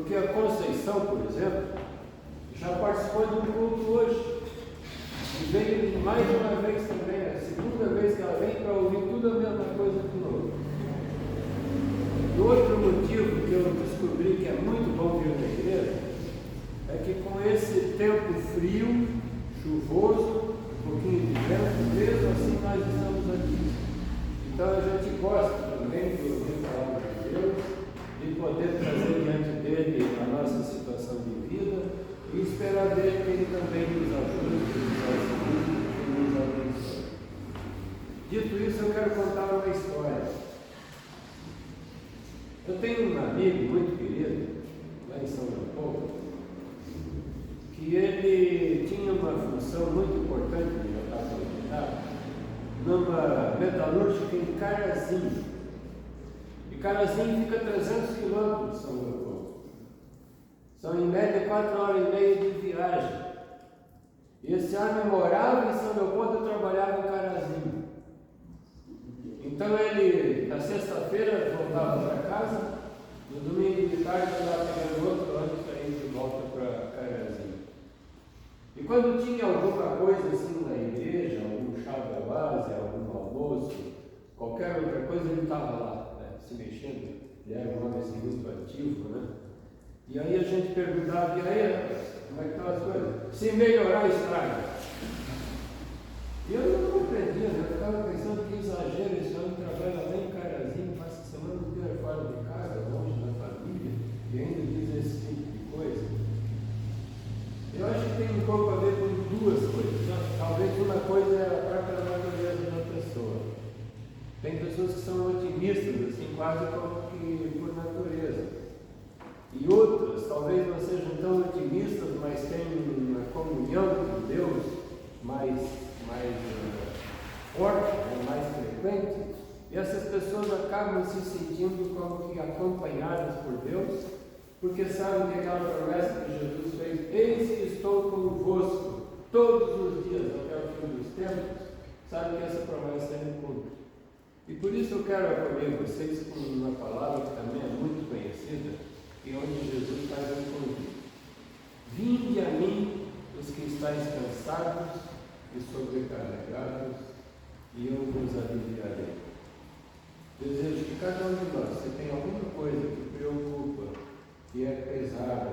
Porque a Conceição, por exemplo, já participou de um culto hoje. E veio mais de uma vez também, a segunda vez que ela vem para ouvir tudo a mesma coisa de novo. E outro motivo que eu descobri que é muito bom vir na igreja é que com esse tempo frio, chuvoso, um pouquinho de vento, mesmo assim nós estamos aqui. Então a gente gosta também de ouvir a palavra de Deus, de poder trazer diante dele a nossa situação de vida e esperar dele que ele também nos ajude, nos ajude e nos abençoe. Dito isso, eu quero contar uma história. Eu tenho um amigo muito querido, lá em São Leopoldo, que ele tinha uma função muito importante de jogar militar numa metalúrgica em Carazinho. E Carazinho fica a 300 quilômetros de São Leopoldo. São em média 4 horas e meia de viagem. E esse homem morava em São Leopoldo e trabalhava em Carazinho. Então ele, na sexta-feira, voltava para casa, no domingo de tarde estava pegando outro ônibus para ir de volta para Carazinho. E quando tinha alguma coisa assim na igreja, algum chá da base, algum almoço, qualquer outra coisa, ele estava lá, né, se mexendo. Ele era um homem assim, muito ativo, né? E aí a gente perguntava, e aí, rapaz, como é que estão as coisas? Se melhorar, estraga. E eu não compreendia, né? Eu ficava pensando que exagero, esse homem trabalha lá em Carazinho, passa a semana inteira fora de casa, longe da família, e ainda diz esse tipo de coisa. Eu acho que tem um pouco a ver com duas coisas. Talvez uma coisa é a própria natureza da pessoa. Tem pessoas que são otimistas, assim, quase como que por natureza. E outras, talvez não sejam tão otimistas, mas têm uma comunhão com Deus mais forte, mais frequente. E essas pessoas acabam se sentindo como que acompanhadas por Deus, porque sabem que aquela promessa que Jesus fez, eis que estou convosco todos os dias até o fim dos tempos, sabem que essa promessa é cumpre. E por isso eu quero acolher vocês com uma palavra que também é muito conhecida, e onde Jesus faz um convite. Vinde a mim os que estáis cansados e sobrecarregados, e eu vos aliviarei. Desejo que cada um de nós, se tem alguma coisa que preocupa, que é pesada,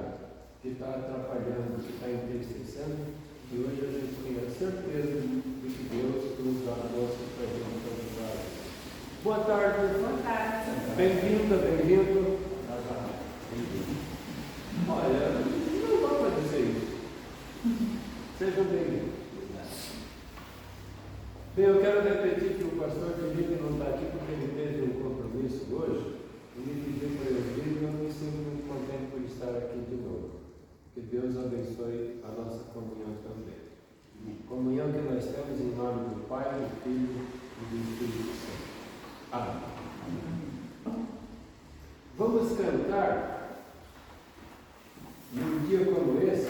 que está atrapalhando, que está entristecendo, que hoje a gente tenha certeza de que Deus nos dá força para a gente ajudar. Boa tarde. Boa tarde. Bem-vinda, bem-vindo. Olha, não dá para dizer isso. Sejam bem-vindos. Bem, eu quero repetir que o pastor Felipe não está aqui porque ele teve um compromisso hoje e me pediu para eu vir, e eu me sinto muito contente por estar aqui de novo. Que Deus abençoe a nossa comunhão também. Comunhão que nós temos em nome do Pai, do Filho e do Espírito Santo. Amém. Vamos cantar num dia como esse.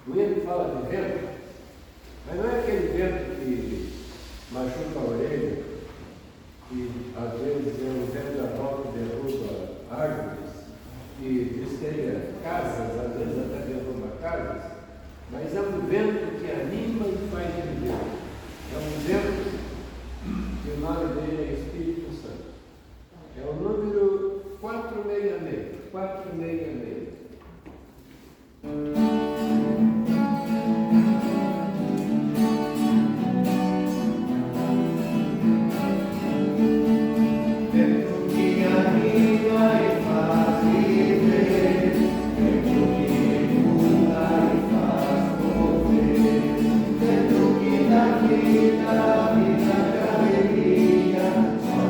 O hino fala de vento, mas não é aquele vento que machuca a orelha, que às vezes é um vento da volta que derruba árvores, que destelha casas, às vezes até derruba casas, mas é um vento que anima e faz viver. É um vento que o nome dele é Espírito Santo. É o número 466. 466. Vida, vida, alegria, só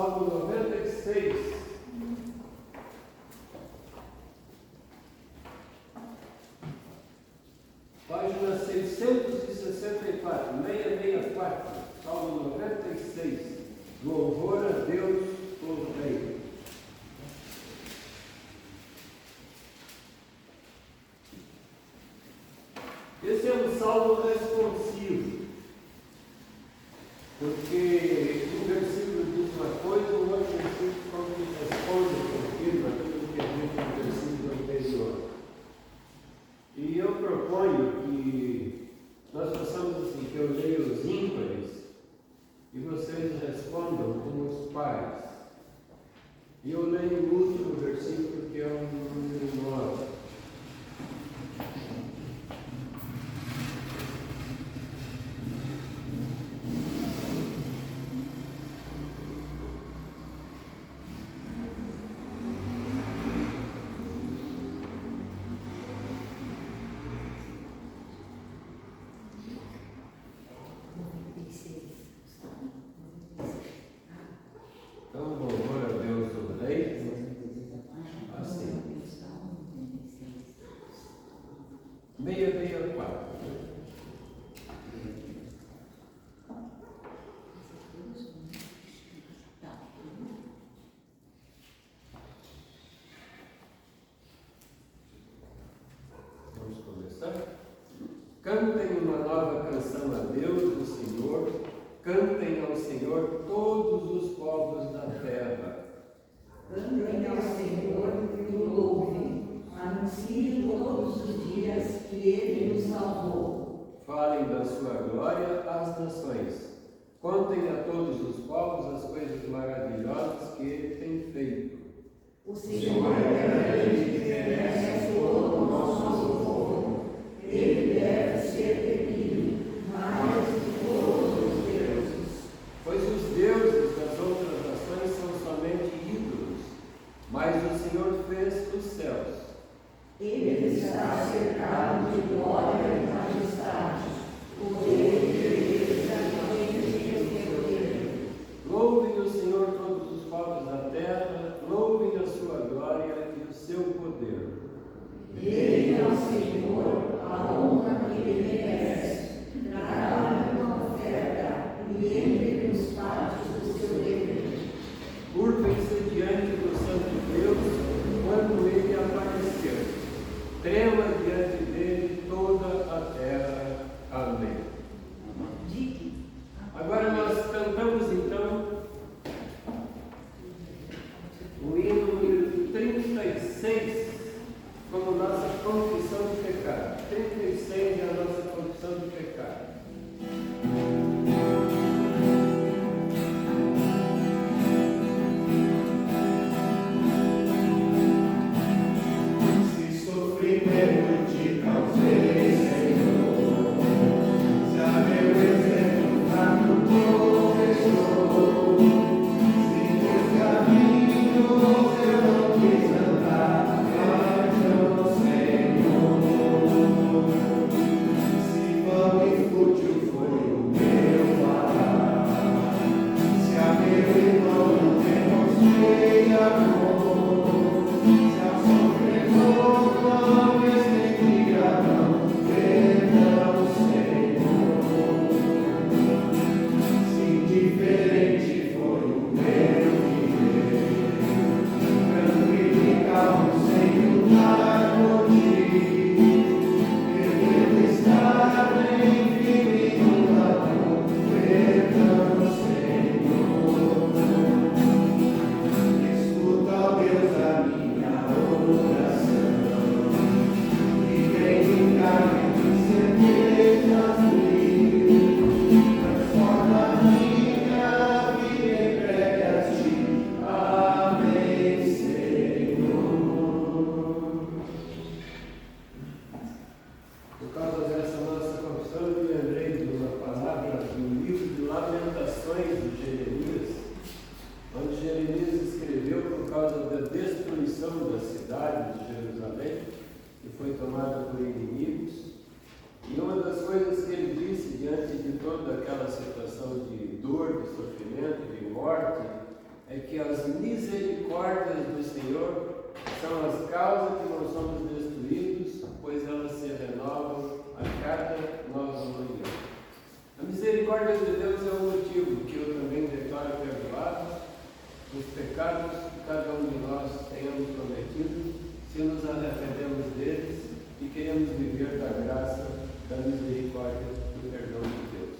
Salmo 96. Página 664, 664, Salmo 96, louvor a Deus, o Rei. Esse é um salmo responsivo, porque um versículo diz uma coisa, o outro versículo responde, confirma tudo que é dito no versículo anterior. E eu proponho que nós façamos assim, que eu leio os ímpares e vocês respondam como os pares. E eu leio o último versículo, que é o número 9. Então, louvor a Deus do Rei, assim, 664. Vamos começar? Cantem uma nova canção a Deus, o Senhor. Cantem ao Senhor todos os povos da terra. Cantem ao Senhor e o louvem. Anunciem todos os dias que Ele nos salvou. Falem da sua glória às nações. Contem a todos os povos as coisas maravilhosas que Ele tem feito. O Senhor é grande e merece todo o nosso louvor. Ele deve ser temido mais de todos os deuses. Pois os deuses das outras nações são somente ídolos, mas o Senhor fez os céus. Ele está cercado de glória e majestade. Poder e beleza e poder. Louvem o Senhor todos os povos da terra, louvem a sua glória e o seu poder. Dê ao Senhor a honra que Ele merece. Traga uma oferta e entre nos pátios do seu dever. Curvem-se diante do Santo Deus quando Ele aparecer. Trema diante dele toda a terra. Amém. Agora nós cantamos então o hino número 36 como nossa confissão de pecado. 36 é a nossa confissão de pecado. Se sofrimento te causei, Senhor, se a meu exemplo fraco confessou, se teus caminhos eu não quis andar, perdão, Senhor. Se vão e fútil foi o meu falar, se a meu irmão não demonstrei amor, se ao sofredor não estendi a mão, perdão, Senhor. Se indiferente foi o meu viver, tranquilo e calmo sem lutar por ti, querendo estar bem firme no amor, perdão, Senhor. Escuta, ó Deus, a minha oração, e vem encarne de certezas mil, transforma a minha vida em entrega a ti. Amém, Senhor. Por causa dessa nossa confissão, eu me lembrei de uma palavra do livro de Lamentações de Jeremias, onde Jeremias escreveu por causa da destruição da cidade de Jerusalém, que foi tomada por inimigos. E uma das coisas que ele disse diante de toda aquela situação de dor, de sofrimento, de morte, é que as misericórdias do Senhor são as causas que não somos destruídos, pois elas se renovam a cada nova manhã. A misericórdia de Deus é o motivo que eu também declaro perdoado os pecados que cada um de nós tenhamos cometido, se nos arrependemos deles e queremos viver da graça, da misericórdia, do perdão de Deus.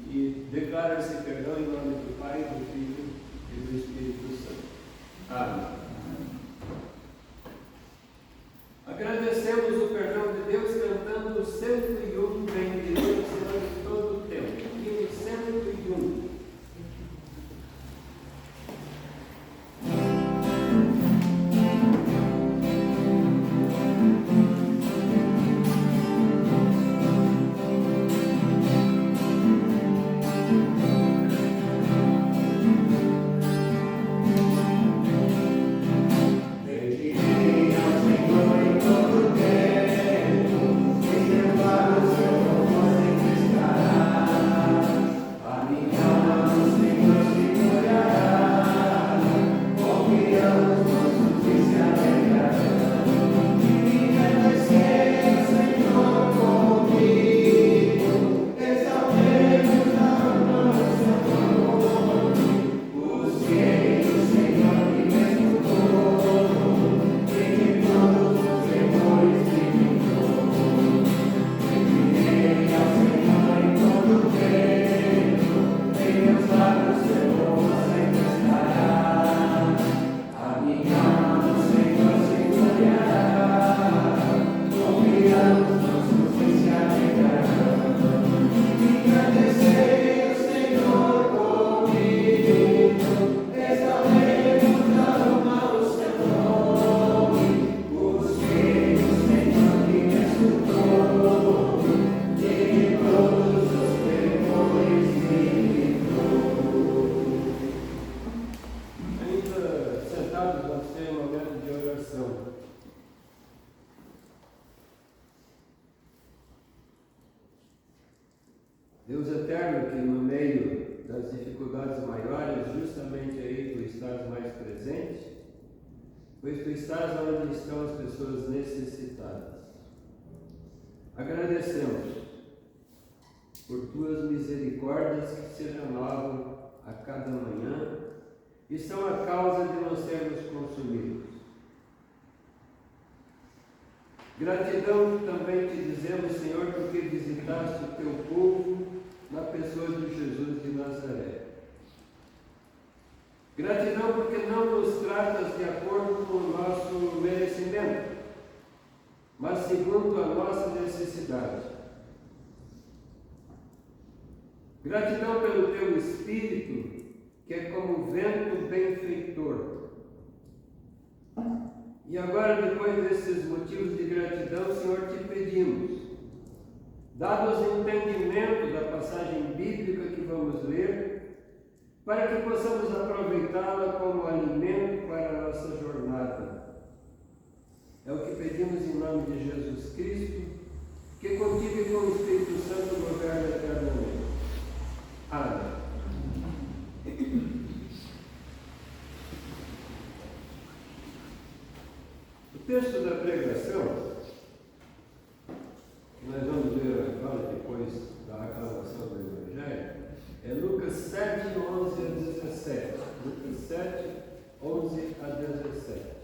E declaro esse perdão em nome do Pai, do Filho e do Espírito Santo. Amém. Agradecemos o perdão de Deus cantando o 101, bendiremos o Senhor de todo o tempo. E o 101. Deus eterno, que no meio das dificuldades maiores, justamente aí tu estás mais presente, pois tu estás onde estão as pessoas necessitadas. Agradecemos por tuas misericórdias que se renovam a cada manhã e são a causa de não sermos consumidos. Gratidão também te dizemos, Senhor, porque visitaste o teu povo na pessoa de Jesus de Nazaré. Gratidão porque não nos tratas de acordo com o nosso merecimento, mas segundo a nossa necessidade. Gratidão pelo teu Espírito, que é como vento benfeitor. E agora, depois desses motivos de gratidão, Senhor, te pedimos, dá-nos entendimento da passagem bíblica que vamos ler, para que possamos aproveitá-la como alimento para a nossa jornada. É o que pedimos em nome de Jesus Cristo, que contigo e com o Espírito Santo governa eternamente. Amém. O texto da pregação, que nós vamos ler agora, depois da aclamação do Evangelho, é Lucas 7, 11 a 17. Lucas 7, 11 a 17.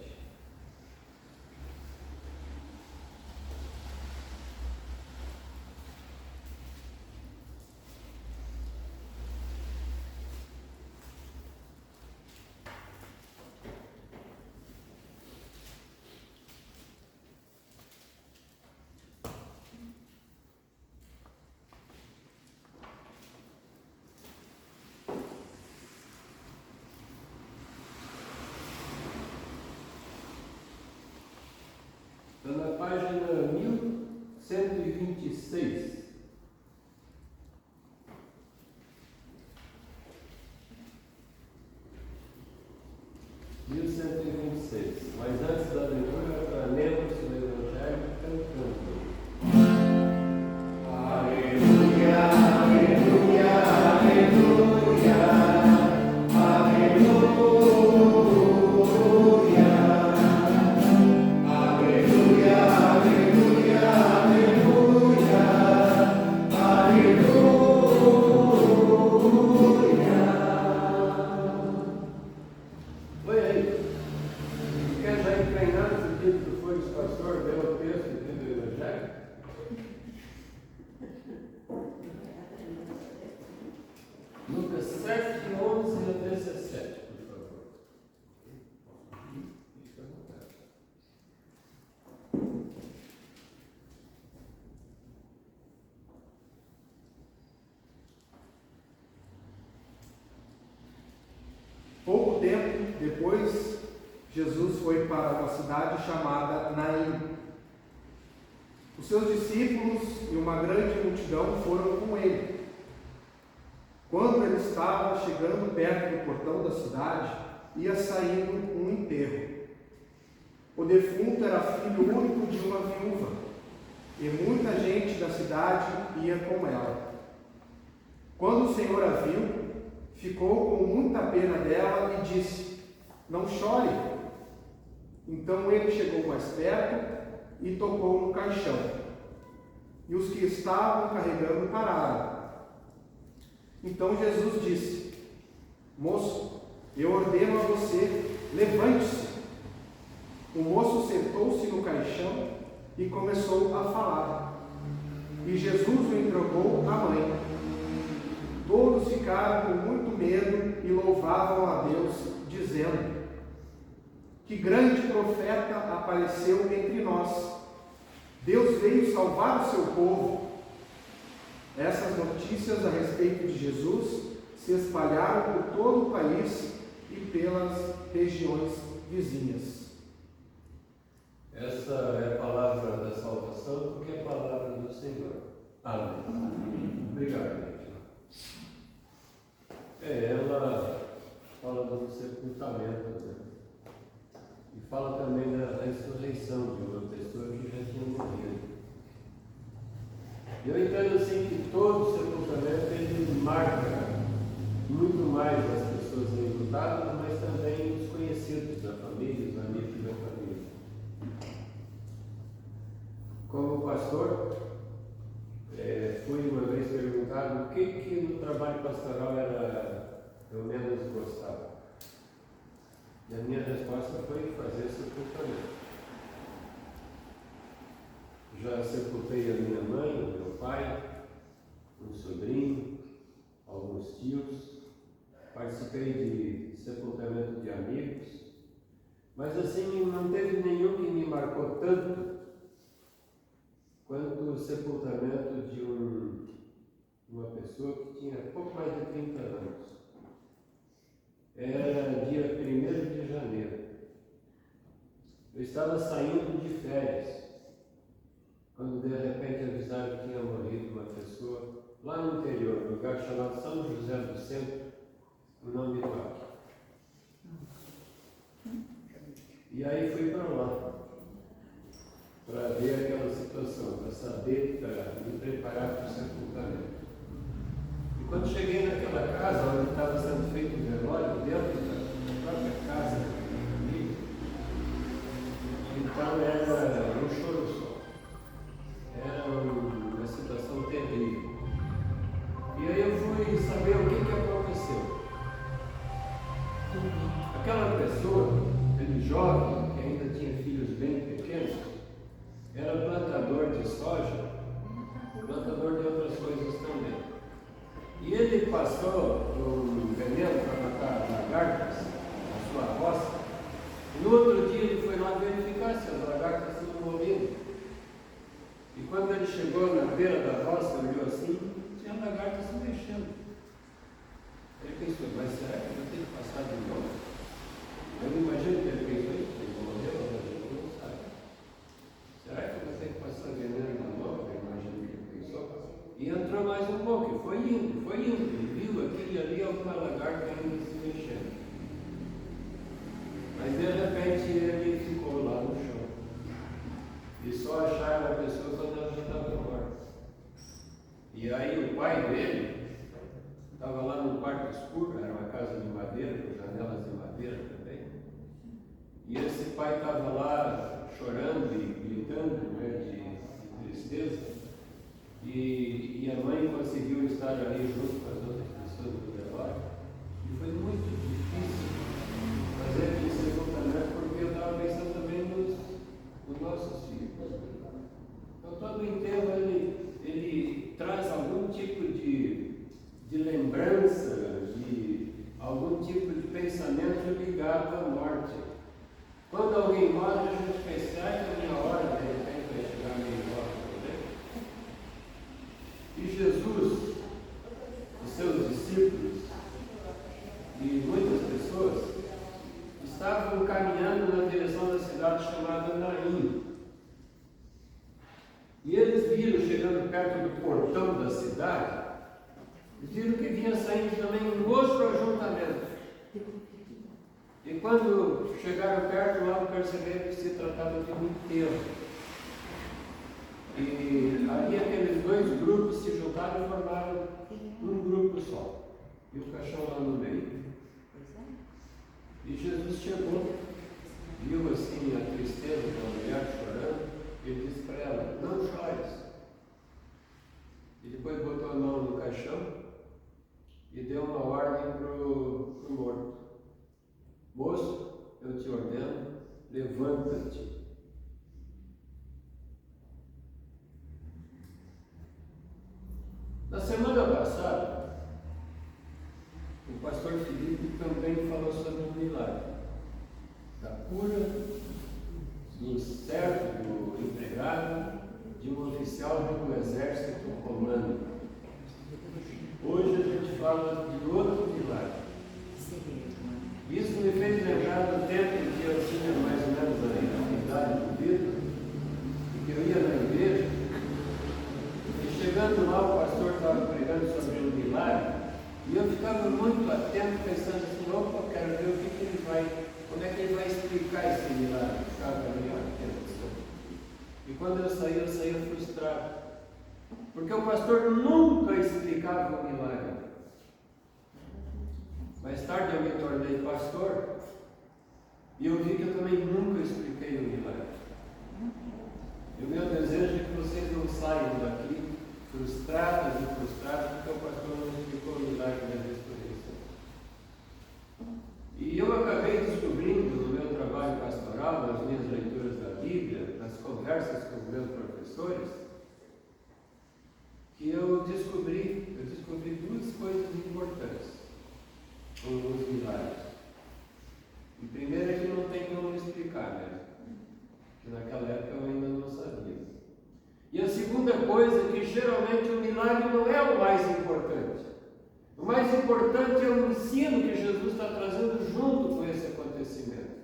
Está na página 1126. Mas antes da leitura, lembre-se do Evangelho cantando. Aleluia, aleluia, aleluia, aleluia. Foi aí. Quer já treinar no pedido que foi o pastor, deu o texto do Evangelho? Lucas 7, 11 a 17, por favor. Pouco tempo depois, Jesus foi para uma cidade chamada Naim. Os seus discípulos e uma grande multidão foram com ele. Quando ele estava chegando perto do portão da cidade, ia saindo um enterro. O defunto era filho único de uma viúva, e muita gente da cidade ia com ela. Quando o Senhor a viu, ficou com muita pena dela e disse: "Não chore." Então ele chegou mais perto e tocou no caixão. E os que estavam carregando pararam. Então Jesus disse: "Moço, eu ordeno a você, levante-se." O moço sentou-se no caixão e começou a falar. E Jesus o entregou à mãe. Todos ficaram com muito medo e louvavam a Deus, dizendo: "Que grande profeta apareceu entre nós. Deus veio salvar o seu povo." Essas notícias a respeito de Jesus se espalharam por todo o país e pelas regiões vizinhas. Essa é a palavra da salvação, porque é a palavra do Senhor. Amém. Obrigado, gente. Ela fala do sepultamento, né? E fala também da ressurreição de uma pessoa que já tinha morrido. Eu entendo assim que todo sepultamento ele marca muito mais as pessoas enlutadas, mas também os conhecidos da família, os amigos da família. Como pastor, fui uma vez perguntado o que no trabalho pastoral eu menos gostava. E a minha resposta foi fazer sepultamento. Já sepultei a minha mãe, o meu pai, um sobrinho, alguns tios, participei de sepultamento de amigos, mas assim não teve nenhum que me marcou tanto quanto o sepultamento de uma pessoa que tinha pouco mais de 30 anos. Era dia 1º de janeiro. Eu estava saindo de férias, quando de repente avisaram que tinha morrido uma pessoa lá no interior, um lugar chamado São José do Centro, o nome de Toque. E aí fui para lá, para ver aquela situação, para saber, para me preparar para o sepultamento. E quando cheguei naquela casa, onde estava sendo feito o velório, dentro da própria casa da família, então era um choro só. Era uma situação terrível. E aí eu fui saber o que aconteceu. Aquela pessoa, aquele jovem, que ainda tinha filhos bem pequenos, era plantador de soja, plantador de outras coisas também. E ele passou um veneno para matar lagartas na sua roça. E no outro dia ele foi lá verificar se as lagartas tinham morrido. E quando ele chegou na beira da roça, olhou assim, tinha lagarta se mexendo. Ele pensou: mas será que eu vou ter que passar de novo? Eu não imagino que ele pensou isso, ele morreu, mas ele não sabe. Será que eu vou ter que passar veneno de novo? Eu imagino que ele pensou. E entrou mais um pouco, e foi indo. Ele viu aquilo ali, alguma lagarta ainda se mexendo. Mas de repente ele ficou lá no chão. E só acharam a pessoa quando ela já estava morta. E aí o pai dele estava lá no quarto escuro, era uma casa de madeira, com janelas de madeira também. E esse pai estava lá chorando e gritando, né, de tristeza. E a mãe conseguiu estar ali junto com as outras pessoas do velório. E foi muito difícil fazer Quando alguém morre, a gente pensa, que a minha hora de repente vai chegar meio embora também. E Jesus, os seus discípulos e muitas pessoas estavam caminhando na direção da cidade chamada Naim. E eles viram, chegando perto do portão da cidade, viram que vinha saindo também um outro ajuntamento. E quando chegaram perto, logo perceberam que se tratava de um enterro. E ali aqueles dois grupos se juntaram e formaram um grupo só. E o caixão lá no meio. E Jesus chegou, viu assim a tristeza da mulher chorando, e disse para ela, não chores. E depois botou a mão no caixão e deu uma ordem para o morto. Moço, eu te ordeno, levanta-te. Na semana passada, o pastor Felipe também falou sobre um milagre da cura do servo, do empregado, de um oficial do exército romano. Hoje a gente fala de outro milagre. Isso me fez lembrar do tempo em que eu tinha mais ou menos a idade do Vitor, e que eu ia na igreja, e chegando lá o pastor estava pregando sobre um milagre, e eu ficava muito atento, pensando assim, opa, quero ver o que ele vai, como é que ele vai explicar esse milagre. Ficava ali atento. E quando eu saía frustrado, porque o pastor nunca explicava o milagre. Mais tarde eu me tornei pastor e eu vi que eu também nunca expliquei o milagre. E o meu desejo é que vocês não saiam daqui frustrados e frustrados porque o pastor não explicou o milagre da ressurreição. E eu acabei descobrindo no meu trabalho pastoral, nas minhas leituras da Bíblia, nas conversas com os meus professores, que eu descobri duas coisas importantes com os milagres. E primeiro é que não tem como explicar mesmo, que naquela época eu ainda não sabia. E a segunda coisa é que geralmente o milagre não é o mais importante. O mais importante é o ensino que Jesus está trazendo junto com esse acontecimento,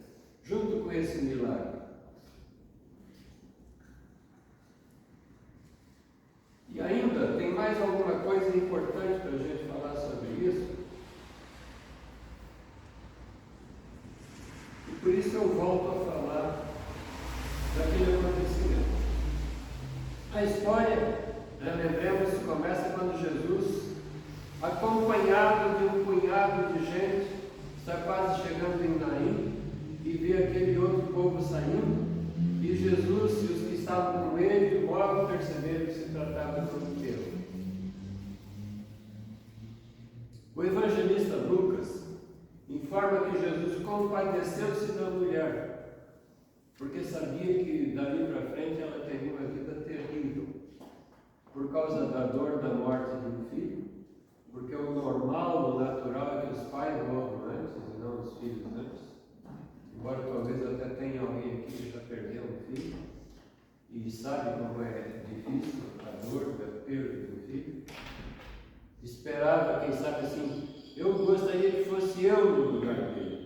junto com esse milagre. E ainda tem mais alguma coisa importante para a gente falar sobre isso? E por isso eu volto a falar daquele acontecimento. A história, lembremos, começa quando Jesus, acompanhado de um punhado de gente, está quase chegando em Naim e vê aquele outro povo saindo, e Jesus e os que estavam com ele logo perceberam que se tratava de um enterro. O evangelista Lucas informa que Jesus compadeceu-se da mulher, porque sabia que dali para frente ela teria uma vida terrível, por causa da dor da morte de um filho, porque o normal, o natural é que os pais morram antes e não os filhos antes. Embora talvez até tenha alguém aqui que já perdeu um filho e sabe como é difícil a dor da perda do filho. Esperava, quem sabe assim, eu gostaria que fosse eu no lugar dele.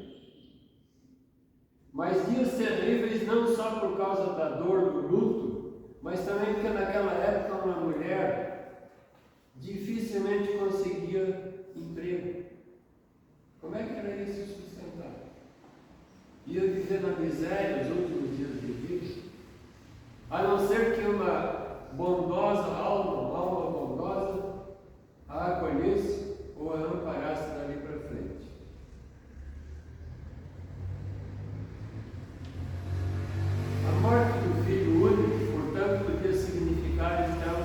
Mas dias terríveis não só por causa da dor do luto, mas também porque naquela época uma mulher dificilmente conseguia emprego. Como é que ela ia se sustentar? Ia viver na miséria os últimos dias de vida, a não ser que uma bondosa alma bondosa a acolhesse ou a amparasse dali para frente. A morte do filho único, portanto, podia significar então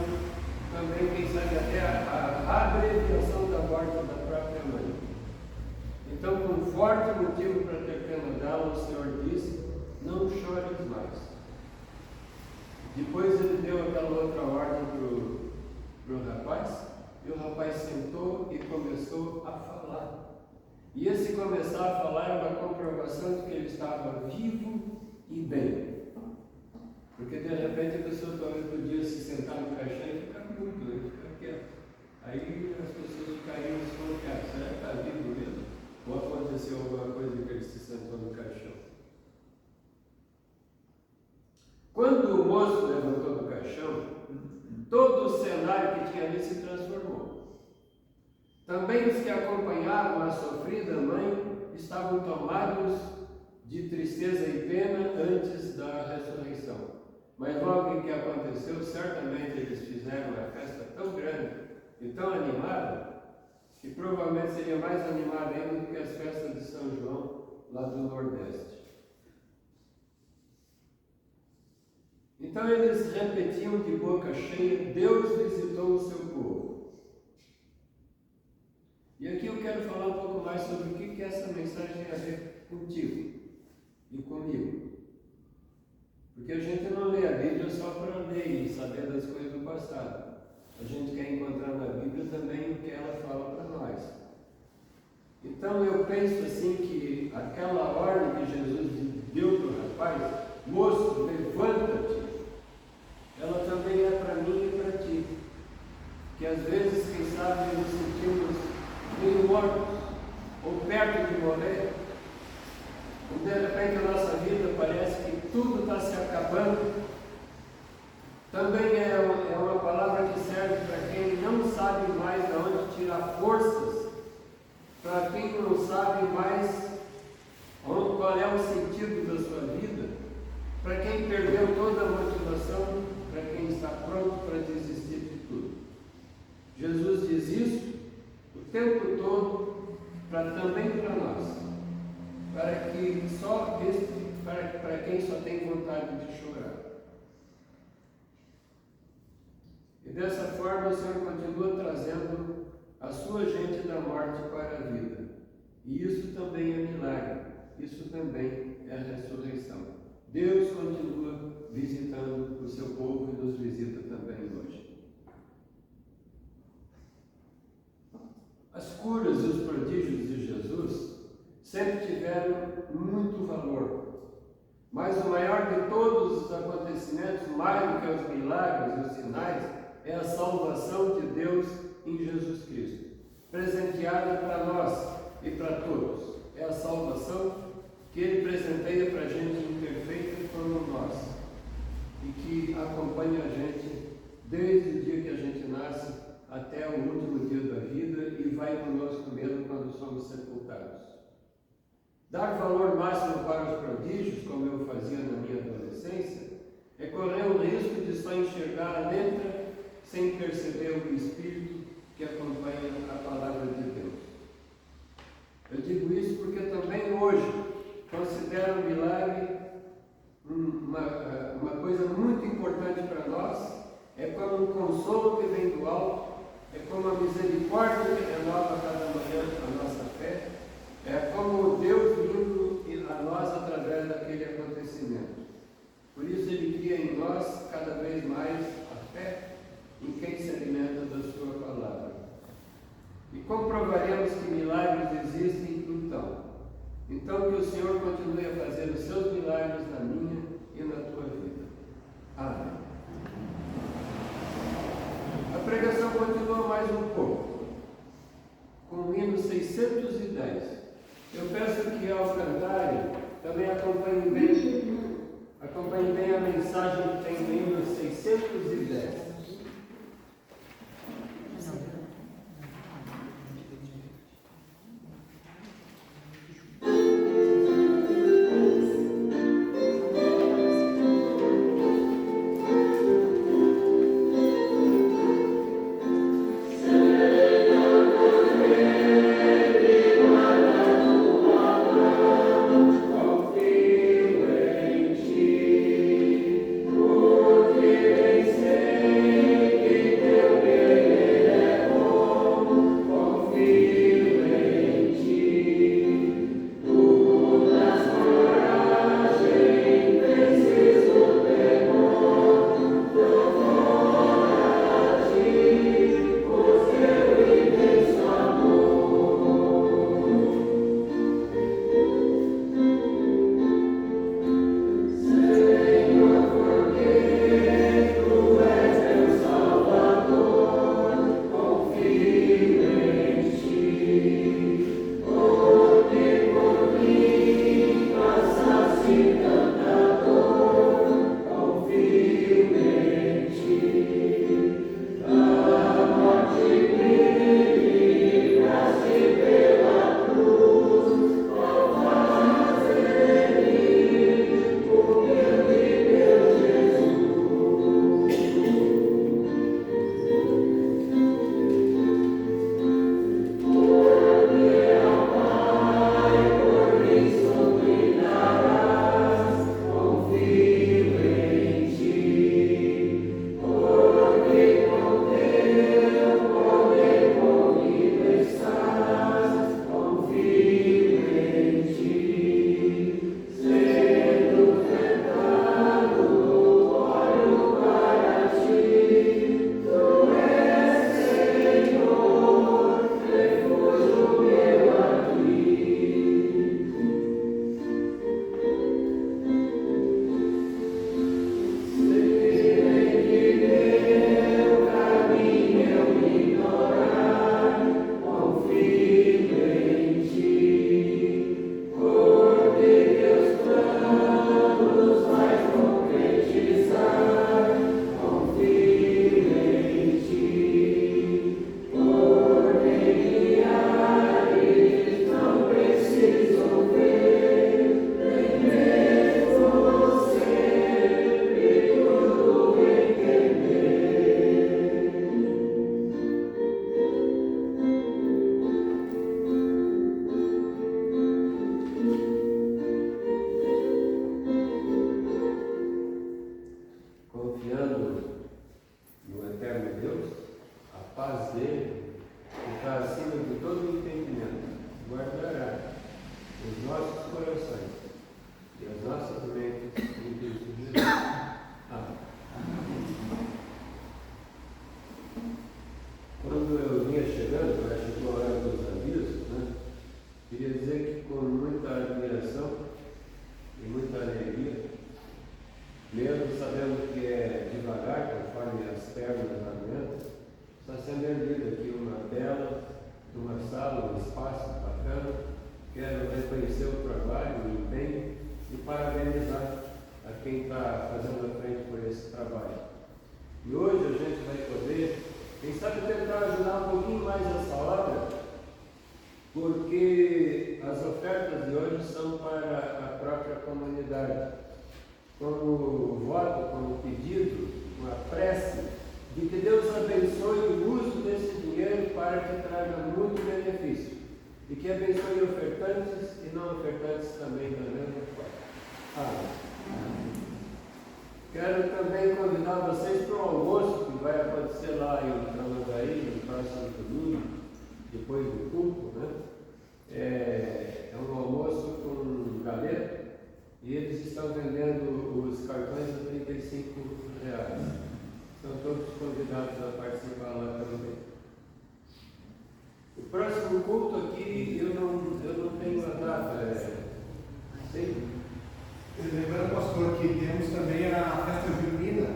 também, quem sabe, até a abreviação da morte da própria mãe. Então, com forte motivo para ter pena dela, o Senhor disse, não chores mais. Depois ele deu aquela outra ordem para o rapaz, e o rapaz sentou e começou a falar. E esse começar a falar é uma comprovação de que ele estava vivo e bem. Porque de repente a pessoa talvez podia se sentar no caixão e ficar muito, né? Ficar quieto. Aí as pessoas ficariam desconfiadas. Será que está vivo mesmo? Ou aconteceu alguma coisa que ele se sentou no caixão? Quando o moço levantou do caixão, todo o cenário que tinha ali se transformou. Também os que acompanhavam a sofrida mãe estavam tomados de tristeza e pena antes da ressurreição. Mas logo em que aconteceu, certamente eles fizeram uma festa tão grande e tão animada, que provavelmente seria mais animada ainda do que as festas de São João, lá do Nordeste. Então eles repetiam de boca cheia: Deus visitou o seu povo. E aqui eu quero falar um pouco mais sobre o que essa mensagem tem a ver contigo e comigo. Porque a gente não lê a Bíblia só para ler e saber das coisas do passado. A gente quer encontrar na Bíblia também o que ela fala para nós. Então eu penso assim que aquela ordem que Jesus deu para o rapaz: moço, levanta-te, ela também é para mim e para ti. Que às vezes, quem sabe, nos sentimos meio mortos ou perto de morrer. E de repente a nossa vida parece que tudo está se acabando. Também é uma palavra que serve para quem não sabe mais de onde tirar forças, para quem não sabe mais qual é o sentido da sua vida, para quem perdeu toda a motivação, para quem está pronto para desistir de tudo. Jesus diz isso o tempo todo, também para nós, para quem só tem vontade de chorar. E dessa forma o Senhor continua trazendo a sua gente da morte para a vida. E isso também é milagre, isso também é a ressurreição. Deus continua visitando o seu povo e nos visita também hoje. As curas e os prodígios de Jesus sempre tiveram muito valor. Mas o maior de todos os acontecimentos, mais do que os milagres e os sinais, é a salvação de Deus em Jesus Cristo, presenteada para nós e para todos. É a salvação que Ele presenteia para a gente imperfeita como nós, e que acompanha a gente desde o dia que a gente nasce até o último dia da vida e vai conosco mesmo quando somos sepultados. Dar valor máximo para os prodígios, como eu fazia na minha adolescência, é correr o risco de só enxergar a letra sem perceber o Espírito que acompanha a palavra de Deus. Eu digo isso porque também hoje considero o milagre uma coisa muito importante para nós. É como um consolo que vem do alto, é como a misericórdia que renova cada manhã a nossa fé, é como Deus vindo a nós através daquele acontecimento. Por isso Ele cria em nós cada vez mais a fé em quem se alimenta da sua palavra. E comprovaremos que milagres existem então que o Senhor continue a fazer os seus milagres na minha e na tua vida. Amém. A pregação continua mais um pouco, com o hino 610. Eu peço que ao cantarem também acompanhem bem a mensagem que tem no hino 610. Say sala, um espaço bacana. Quero reconhecer o trabalho, o empenho e parabenizar a quem está fazendo a frente por esse trabalho. E hoje a gente vai poder, quem sabe, tentar ajudar um pouquinho mais essa obra, porque as ofertas de hoje são para a própria comunidade, como voto, como pedido, uma prece, de que Deus abençoe o uso desse dinheiro para que traga muito benefício, e que abençoe ofertantes e não ofertantes também da mesma forma. Amém. Quero também convidar vocês para o almoço que vai acontecer lá em Tramandaí, no próximo domingo, depois do culto, né? É um almoço com galera e eles estão vendendo os cartões a R$35. Estão todos convidados a participar lá também. O próximo culto aqui eu não tenho a data. Lembrando, pastor, que temos também a festa junina,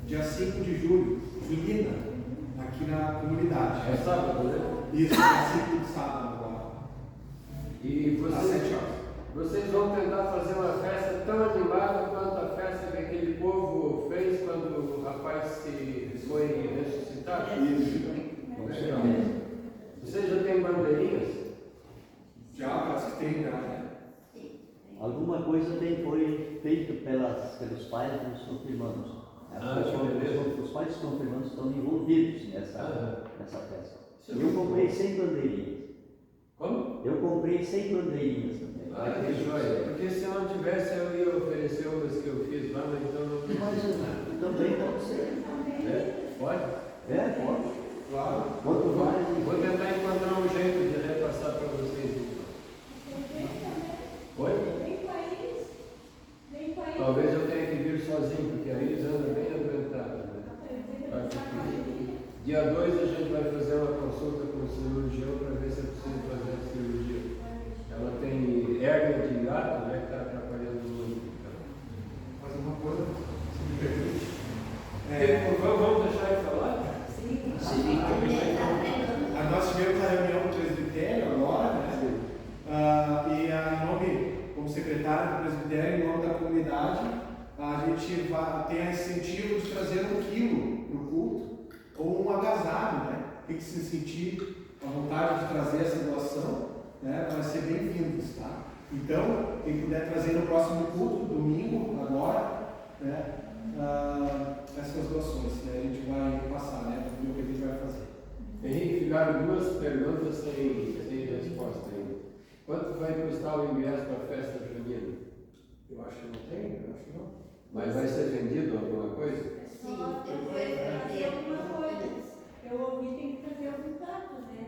dia 5 de julho, junina, aqui na comunidade. É sábado, né? Isso, dia 5 de sábado agora. E Às 7 horas. vocês vão tentar fazer uma festa tão animada quanto a festa que aquele povo fez quando o rapaz foi ressuscitado? Isso. Legal. Vocês já têm bandeirinhas? Já, parece que tem, né? Alguma coisa foi feita pelos pais dos confirmandos. Os pais dos confirmandos estão envolvidos nessa festa. Eu comprei 100 bandeirinhas. Como? Eu comprei 100 bandeirinhas também. Que joia. Porque se eu não tivesse, eu ia oferecer umas que eu fiz lá, mas então não preciso. Mas também pode ser. Pode? Pode. Claro. Quanto mais. Vou tentar encontrar um jeito de repassar para vocês. Oi? Talvez eu tenha que vir sozinho, porque aí eles andam bem aguentados. Né? Dia 2 a gente vai fazer uma consulta com o cirurgião para ver se é possível fazer a cirurgia. Ela tem hérnia de hiato, né, que está atrapalhando muito. Mais uma coisa, se me permite. Vamos deixar ele falar? Sim. Nós tivemos a reunião do presbitério agora, né? E em nome, como secretário do presbitério, em nome da comunidade, a gente tem a incentivo de trazer 1 quilo para o culto, ou um agasalho, né? Tem que se sentir a vontade de trazer essa doação, né? Vai ser bem-vindos, tá? Então, quem puder trazer no próximo culto, domingo, agora, né? Essas doações, né? A gente vai passar, né? Para ver o que a gente vai fazer. Henrique, ficaram 2 perguntas sem resposta ainda. Quanto vai custar o ingresso para a festa junina? Eu acho que não tem, eu acho que não. Mas vai ser vendido alguma coisa? Sim, fazer alguma coisa. Eu ouvi, tem que fazer algum dados, né?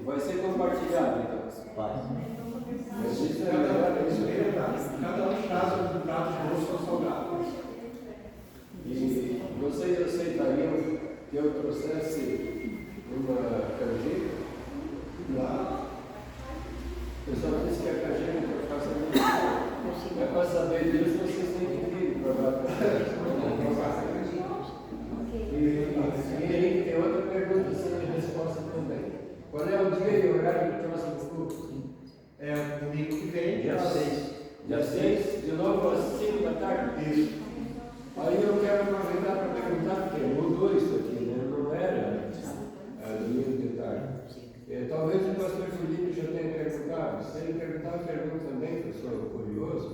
Vai ser compartilhado, então. Vai. Mas isso é Cada um traz um prato de doce ou salgado. E vocês aceitariam que eu trouxesse uma canjica? Claro. O pessoal disse que a canjica que eu faço é muito boa. Mas para saber disso, vocês têm que vir provar para E Henrique, tem outra pergunta sem resposta também. Qual é o dia e o horário do próximo culto? É domingo que vem, Dia 6. Dia 6, de novo às 5 da tarde? Isso. Aí eu quero aproveitar para perguntar, porque mudou isso aqui, né? Não era domingo de tarde. Talvez o pastor Felipe já tenha perguntado. Se ele perguntar, eu pergunto também, que eu sou curioso.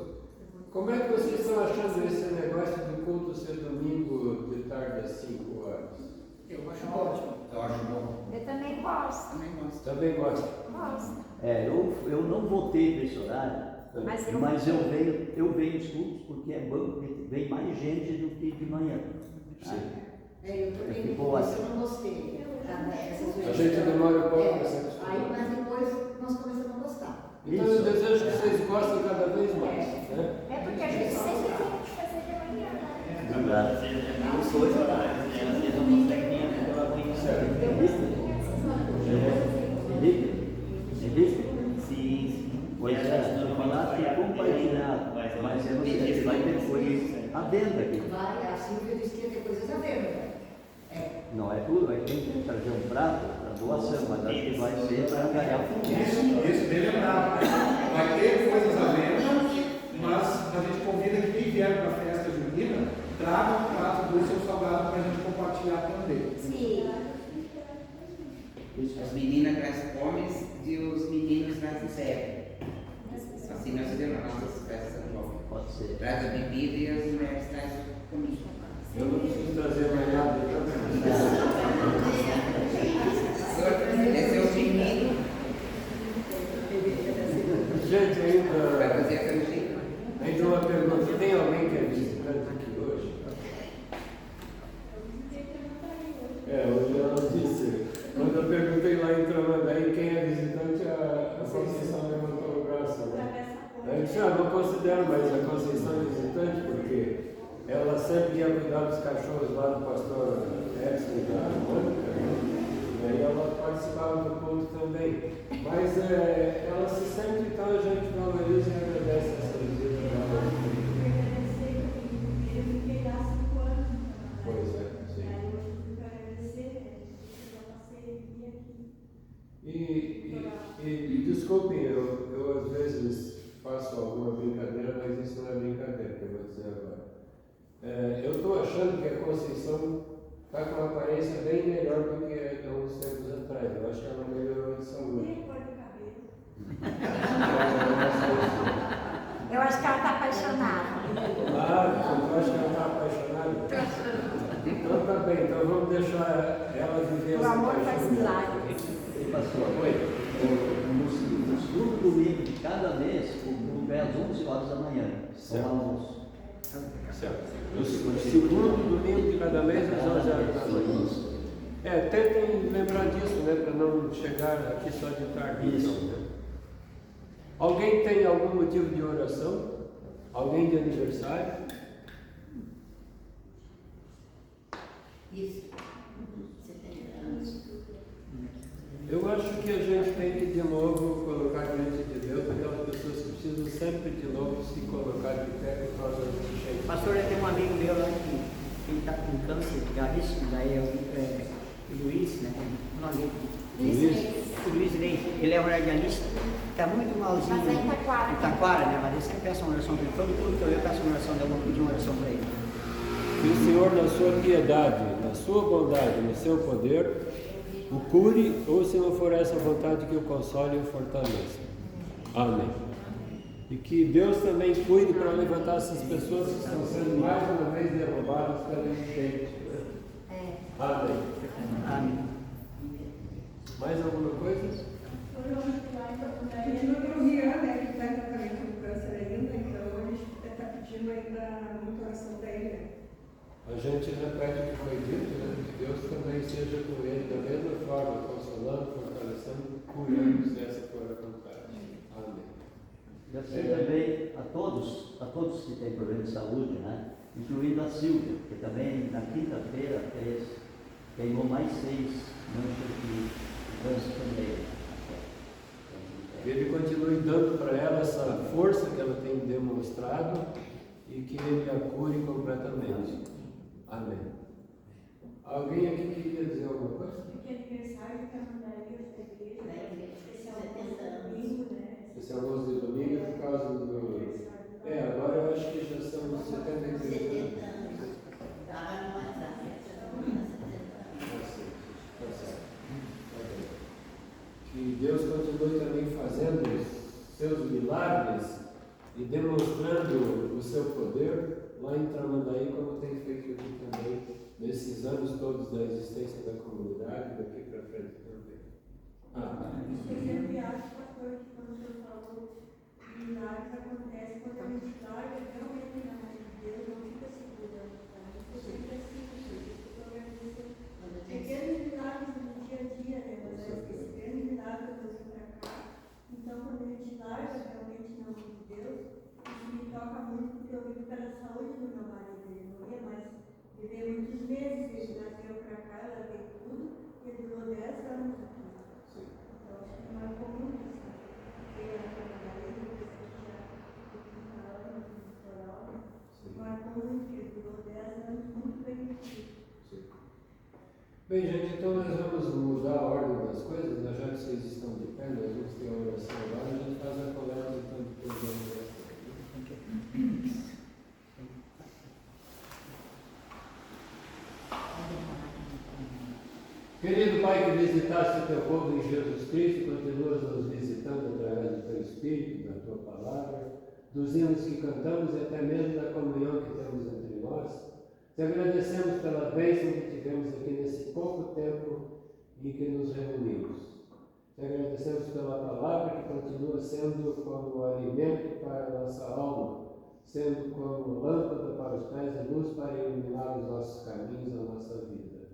Como é que vocês estão achando esse negócio do culto ser domingo de tarde às 5 horas? Eu acho ótimo. Eu acho bom. Eu também gosto. Também gosto. Gosto. Eu não voltei para esse horário, Mas eu eu venho os cultos porque é bom, porque vem mais gente do que de manhã. Sim. Eu também Ficou depois eu não gostei. A gente demora um pouco para se acostumar. Aí, mas depois nós começamos a gostar. Então eu desejo que vocês gostem cada vez mais. Né? É porque a gente sempre tem que fazer de manhã, né? Verdade. Os 2 horários, né? Às vezes não consegue nem até pela manhã. Felipe? Sim. Pois é, eu falar que é compartilhado, mas eu não sei, vai ter coisas à venda aqui. A Silvia disse que ia ter coisas a ver, né? Não é tudo, aí tem que trazer um prato para doação, mas acho que vai ser para ganhar o fundo. Isso dele é bravo. Vai ter coisas à venda, mas a gente convida que quem vier para a festa junina traga um prato do seu salgado para a gente compartilhar também. Sim. As meninas trazem comes e os meninos trazem serve. Assim nós fazemos as nossas festas atualmente. Pode ser. Traz a bebida e as mulheres trazem comida. Eu não preciso trazer mais nada, Esse é o menino, Gente, vai ainda, fazer a canjica. ainda uma pergunta. Tem alguém que é visitante aqui hoje? Hoje ela disse. Quando eu perguntei lá em Tramandaí quem é visitante, a Conceição levantou o braço. Né? Eu disse, não considero mais a Conceição visitante, porque ela sempre ia cuidar dos cachorros lá do pastor Edson e da Mônica, né? E aí ela participava do culto também. Mas ela se sente, então a gente valoriza e agradece essa visita dela. Pois é, sim. E desculpem, eu às vezes faço alguma brincadeira, mas isso não é brincadeira que eu vou dizer agora. Eu estou achando que a Conceição está com uma aparência bem melhor do que há uns tempos atrás. Eu acho que ela melhorou de saúde. Eu acho que ela está apaixonada. Eu acho que ela está apaixonada. Então tá bem, então vamos deixar ela viver O essa amor paixão. faz milagre. Pastor, no segundo domingo de cada mês, o grupo é às 11 horas da manhã, são almoço. Certo. No segundo domingo de cada mês, às 11 horas da manhã. Tentem lembrar disso, né? Para não chegar aqui só de tarde. Isso. Então, né? Alguém tem algum motivo de oração? Alguém de aniversário? Isso. Eu acho que a gente tem que de novo colocar diante de Deus aquelas pessoas que precisam sempre de novo se colocar de pé por causa do cheio. Pastor, eu tenho um amigo meu lá que ele está com câncer gravíssimo, daí o Luiz, né? O nome dele. O Luiz Reis, ele é um radialista, está muito malzinho. Mas é em Taquara. Em Taquara, né? Mas eu sempre peço uma oração para ele. Todo mundo que eu peço uma oração, eu vou pedir uma oração para ele. Que o Senhor, na sua piedade, na sua bondade, no seu poder, o cure, ou se não for essa vontade, que o console e o fortaleça. Amém. E que Deus também cuide para levantar essas pessoas que estão sendo mais uma vez derrubadas pela enchente. Amém. Amém. Mais alguma coisa? Pedindo para o Rian, né, que está em tratamento com câncer ainda, então a gente está pedindo ainda muita oração para ele. A gente repete o que foi dito, né? Que Deus também seja com ele da mesma forma, consolando, fortalecendo, curando, se essa for a vontade. Amém. E assim também a todos que têm problema de saúde, né? Incluindo a Silvia, que também na quinta-feira queimou mais 6 manchas de câncer também. Ele continue dando para ela essa força que ela tem demonstrado e que ele a cure completamente. Amém. Alguém aqui queria dizer alguma coisa? Que aniversário que a mandaria da igreja, especial domingo, né? Esse almoço de domingo é por causa do. Agora eu acho que já são 73 anos. Que Deus continue também fazendo seus milagres e demonstrando o seu poder lá em Tramandaí, como tem feito aqui também, nesses anos todos da existência da comunidade, daqui para frente também. Eu sempre acho, pastor, que quando o senhor falou de milagres, acontece quando a gente larga realmente na mão de Deus, não fica segura. Eu sempre assim, pequenos milagres no dia a dia, né? Mas esse grande milagre que Deus vem para cá. Então, quando a gente larga realmente na mão de Deus, isso me toca muito, porque eu vivo pela saúde do meu marido. Ele não ia mais viver muitos meses. Ele nasceu para cá, ela tem tudo, e ele durou 10 anos aqui. Então, acho que marcou muito isso. Porque a minha marido, depois que já tem 30 anos no litoral, marcou muito, porque ele durou 10 anos muito bem vivido. Bem, gente, então nós vamos mudar a ordem das coisas, né? Já que vocês estão de pé, nós vamos ter a oração agora, a gente faz a coleta então depois da oração. Querido Pai, que visitaste o teu povo em Jesus Cristo, continuas nos visitando através do teu Espírito, da tua palavra, dos hinos que cantamos e até mesmo da comunhão que temos entre nós. Te agradecemos pela bênção que tivemos aqui nesse pouco tempo em que nos reunimos. Te agradecemos pela palavra que continua sendo como alimento para a nossa alma, sendo como lâmpada para os pés e luz para iluminar os nossos caminhos, a nossa vida.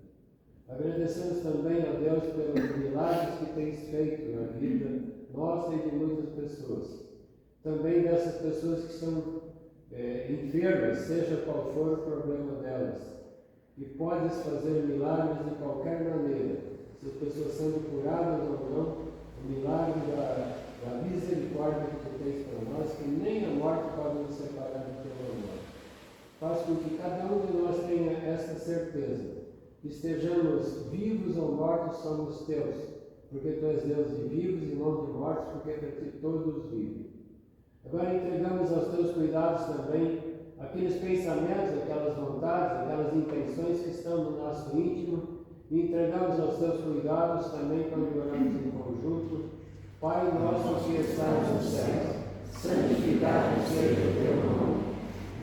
Agradecemos também a Deus pelos milagres que tens feito na vida nossa e de muitas pessoas. Também dessas pessoas que são enfermas, seja qual for o problema delas. E podes fazer milagres de qualquer maneira, se as pessoas sendo curadas ou não, o milagre da misericórdia que tu tens para nós, que nem a morte pode nos separar do teu amor. Faz com que cada um de nós tenha esta certeza. Estejamos vivos ou mortos, somos teus, porque tu és Deus de vivos e não de mortos, porque para ti todos vivem. Agora entregamos aos teus cuidados também aqueles pensamentos, aquelas vontades, aquelas intenções que estão no nosso íntimo, e entregamos aos teus cuidados também quando oramos em conjunto. Pai nosso que estás nos céus, santificado seja o teu nome,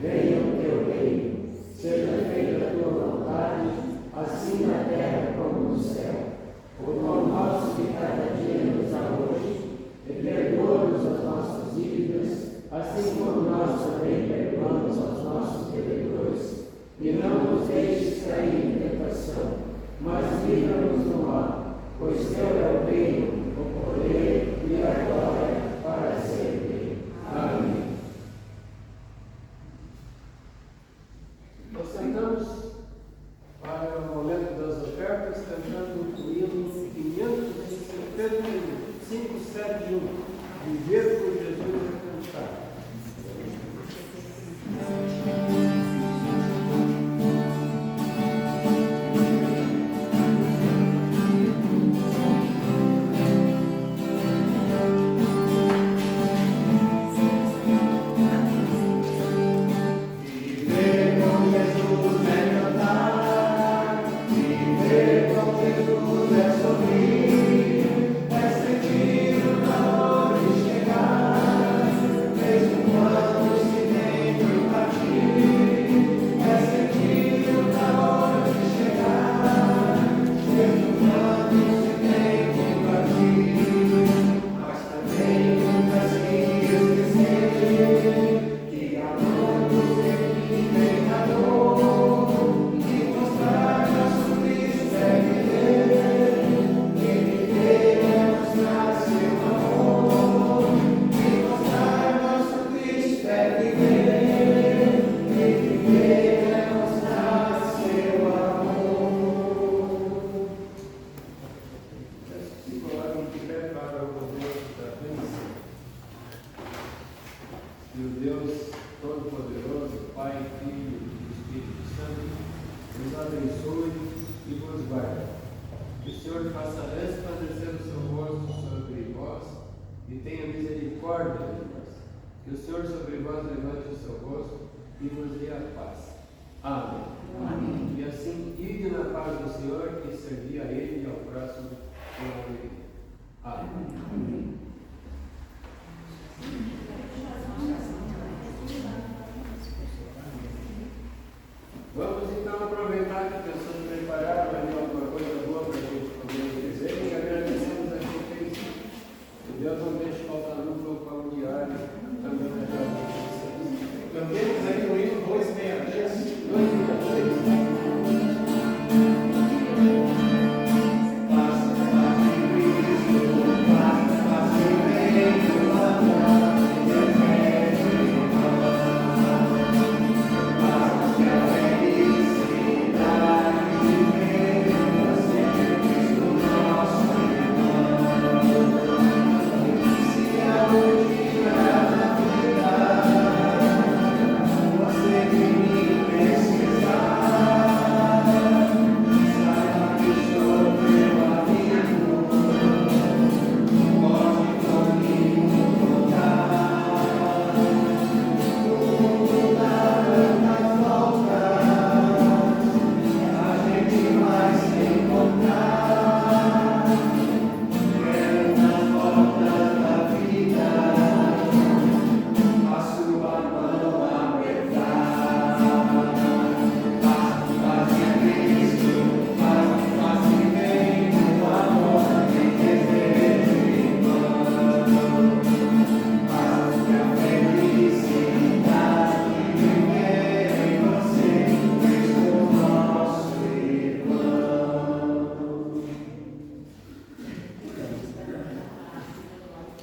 venha o teu reino, seja feita a tua vontade, assim na terra como no céu. O pão nosso de cada dia nos dá hoje, e perdoa-nos as nossas dívidas, assim como nós também perdoamos aos nossos devedores. E não nos deixes cair em tentação, mas livra-nos do mal, pois teu é o reino, o poder e a glória para sempre. Amém. Nós sentamos para o momento das ofertas, cantando o hino 571, Viver por Jesus é cantar. E o Deus Todo-Poderoso, Pai, Filho e Espírito Santo, nos abençoe e vos guarde. Que o Senhor faça resplandecer o seu rosto sobre vós e tenha misericórdia de vós. Que o Senhor sobre vós levante o seu rosto e vos dê a paz. Amém. Amém. E assim, ide na paz do Senhor e servi a Ele e ao próximo com alegria. Amém. Amém.